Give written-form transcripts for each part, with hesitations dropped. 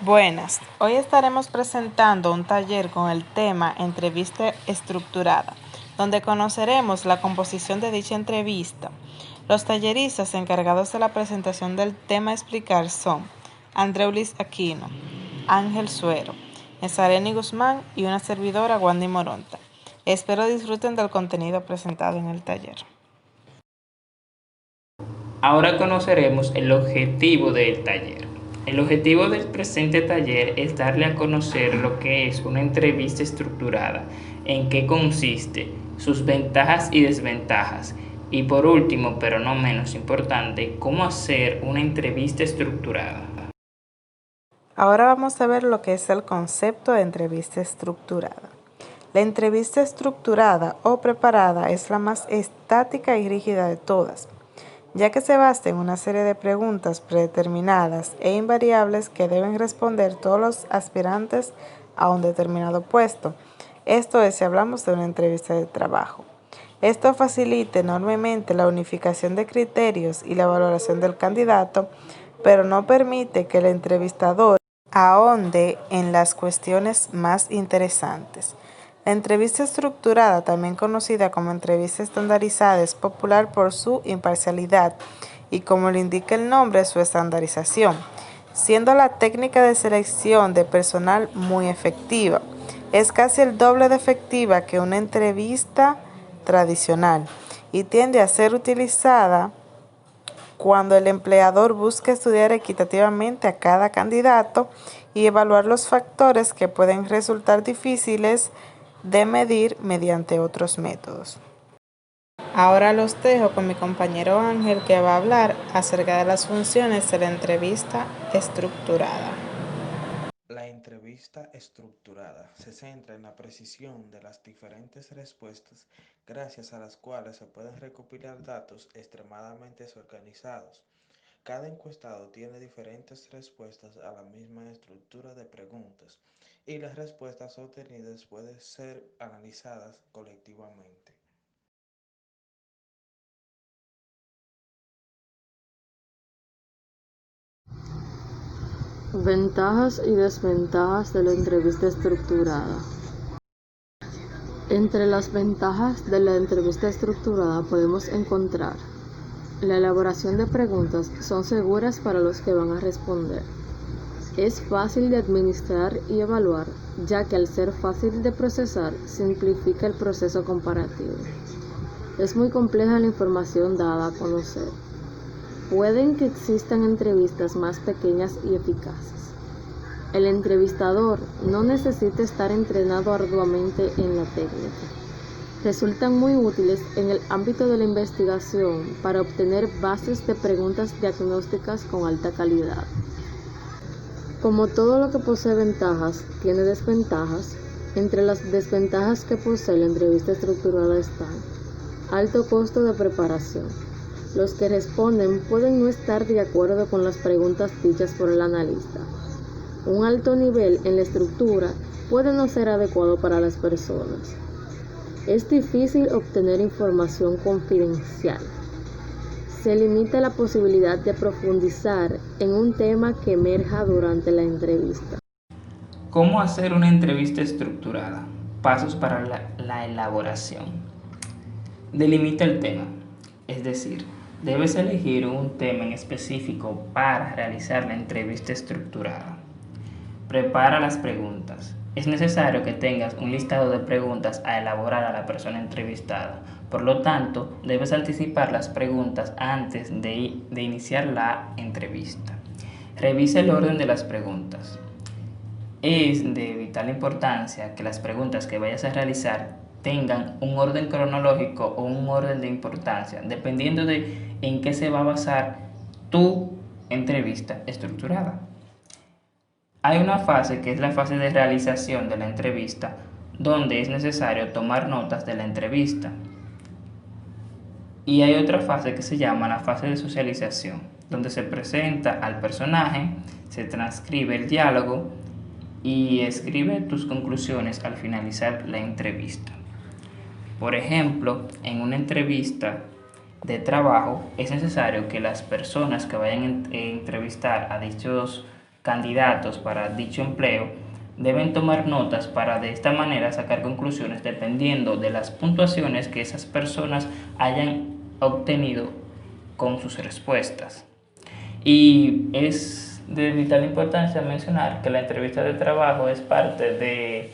Buenas, hoy estaremos presentando un taller con el tema Entrevista estructurada, donde conoceremos la composición de dicha entrevista. Los talleristas encargados de la presentación del tema a explicar son Andreulis Aquino, Ángel Suero, Esareni Guzmán y una servidora, Wandy Moronta. Espero disfruten del contenido presentado en el taller. Ahora conoceremos el objetivo del taller. El objetivo del presente taller es darle a conocer lo que es una entrevista estructurada, en qué consiste, sus ventajas y desventajas, y por último, pero no menos importante, cómo hacer una entrevista estructurada. Ahora vamos a ver lo que es el concepto de entrevista estructurada. La entrevista estructurada o preparada es la más estática y rígida de todas, ya que se basa en una serie de preguntas predeterminadas e invariables que deben responder todos los aspirantes a un determinado puesto. Esto es si hablamos de una entrevista de trabajo. Esto facilita enormemente la unificación de criterios y la valoración del candidato, pero no permite que el entrevistador ahonde en las cuestiones más interesantes. La entrevista estructurada, también conocida como entrevista estandarizada, es popular por su imparcialidad y, como le indica el nombre, su estandarización, siendo la técnica de selección de personal muy efectiva. Es casi el doble de efectiva que una entrevista tradicional y tiende a ser utilizada cuando el empleador busca estudiar equitativamente a cada candidato y evaluar los factores que pueden resultar difíciles de medir mediante otros métodos. Ahora los dejo con mi compañero Ángel, que va a hablar acerca de las funciones de la entrevista estructurada. La entrevista estructurada se centra en la precisión de las diferentes respuestas, gracias a las cuales se pueden recopilar datos extremadamente organizados. Cada encuestado tiene diferentes respuestas a la misma estructura de preguntas, y las respuestas obtenidas pueden ser analizadas colectivamente. Ventajas y desventajas de la entrevista estructurada. Entre las ventajas de la entrevista estructurada podemos encontrar: la elaboración de preguntas son seguras para los que van a responder. Es fácil de administrar y evaluar, ya que al ser fácil de procesar, simplifica el proceso comparativo. Es muy compleja la información dada a conocer. Pueden que existan entrevistas más pequeñas y eficaces. El entrevistador no necesita estar entrenado arduamente en la técnica. Resultan muy útiles en el ámbito de la investigación para obtener bases de preguntas diagnósticas con alta calidad. Como todo lo que posee ventajas, tiene desventajas. Entre las desventajas que posee la entrevista estructurada están: alto costo de preparación. Los que responden pueden no estar de acuerdo con las preguntas dichas por el analista. Un alto nivel en la estructura puede no ser adecuado para las personas. Es difícil obtener información confidencial. Se limita la posibilidad de profundizar en un tema que emerja durante la entrevista. ¿Cómo hacer una entrevista estructurada? Pasos para la elaboración. Delimita el tema, es decir, debes elegir un tema en específico para realizar la entrevista estructurada. Prepara las preguntas. Es necesario que tengas un listado de preguntas a elaborar a la persona entrevistada. Por lo tanto, debes anticipar las preguntas antes de iniciar la entrevista. Revisa el orden de las preguntas. Es de vital importancia que las preguntas que vayas a realizar tengan un orden cronológico o un orden de importancia, dependiendo de en qué se va a basar tu entrevista estructurada. Hay una fase que es la fase de realización de la entrevista, donde es necesario tomar notas de la entrevista. Y hay otra fase que se llama la fase de socialización, donde se presenta al personaje, se transcribe el diálogo y escribe tus conclusiones al finalizar la entrevista. Por ejemplo, en una entrevista de trabajo es necesario que las personas que vayan a entrevistar a dichos candidatos para dicho empleo deben tomar notas para de esta manera sacar conclusiones dependiendo de las puntuaciones que esas personas hayan obtenido con sus respuestas. Y es de vital importancia mencionar que la entrevista de trabajo es parte de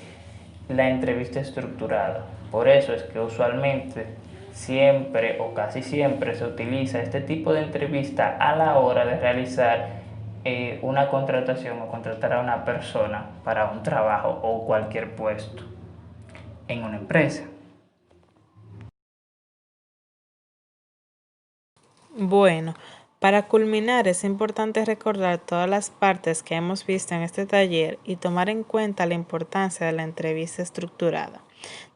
la entrevista estructurada. Por eso es que usualmente siempre o casi siempre se utiliza este tipo de entrevista a la hora de realizar una contratación o contratar a una persona para un trabajo o cualquier puesto en una empresa. Bueno, para culminar es importante recordar todas las partes que hemos visto en este taller y tomar en cuenta la importancia de la entrevista estructurada.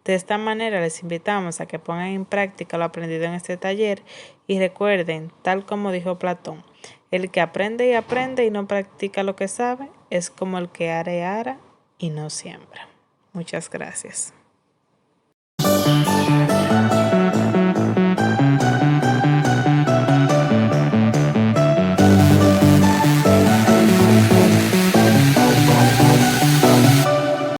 De esta manera les invitamos a que pongan en práctica lo aprendido en este taller y recuerden, tal como dijo Platón, el que aprende y no practica lo que sabe es como el que ara y no siembra. Muchas gracias.